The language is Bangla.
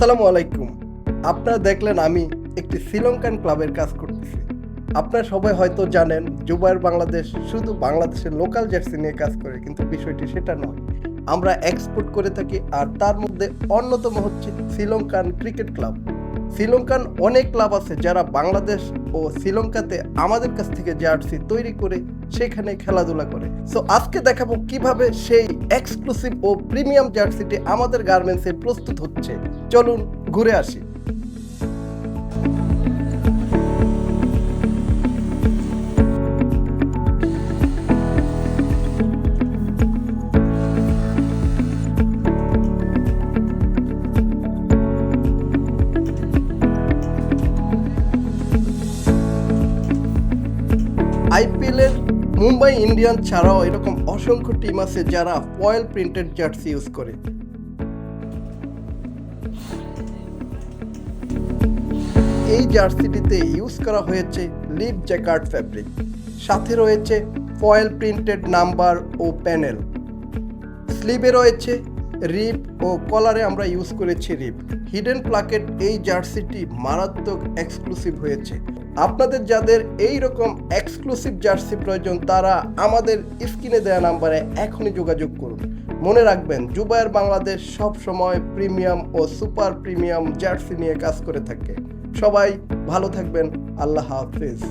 আসসালামু আলাইকুম। আপনারা দেখলেন আমি একটি শ্রীলঙ্কান ক্লাবের কাজ করতেছি। আপনারা সবাই হয়তো জানেন জুবায়ের বাংলাদেশ শুধু বাংলাদেশের লোকাল জার্সি নিয়ে কাজ করে, কিন্তু বিষয়টি সেটা নয়। আমরা এক্সপোর্ট করে থাকি, আর তার মধ্যে অন্যতম হচ্ছে শ্রীলঙ্কান ক্রিকেট ক্লাব। শ্রীলঙ্কান অনেক ক্লাব আছে যারা বাংলাদেশ ও শ্রীলঙ্কাতে আমাদের কাছ থেকে জার্সি তৈরি করে সেখানে খেলাধুলা করে। সো আজকে দেখাবো কিভাবে সেই এক্সক্লুসিভ ও প্রিমিয়াম জার্সিটি আমাদের গার্মেন্টসে প্রস্তুত হচ্ছে। চলুন ঘুরে আসি। আইপিএলের মুম্বাই ইন্ডিয়ান ছাড়াও এরকম অসংখ্য টিম আছে যারা ফয়েল প্রিন্টেড জার্সি ইউজ করে। এই জার্সিটিতে ইউজ করা হয়েছে লিভ জ্যাকার্ড ফ্যাব্রিক, সাথে রয়েছে ফয়েল প্রিন্টেড নাম্বার ও প্যানেল। স্লিভে রয়েছে রিব ও কলারে আমরা ইউজ করেছি রিব। হিডেন প্লাকেট এই জার্সিটি মারাত্মক এক্সক্লুসিভ হয়েছে। আপনাদের যাদের এই রকম এক্সক্লুসিভ জার্সি প্রয়োজন তারা আমাদের স্ক্রিনে দেওয়া নাম্বারে এখনই যোগাযোগ করুন। মনে রাখবেন, জুবায়ের বাংলাদেশ সব সময় প্রিমিয়াম ও সুপার প্রিমিয়াম জার্সি নিয়ে কাজ করে থাকে। সবাই ভালো থাকবেন। আল্লাহ হাফেজ।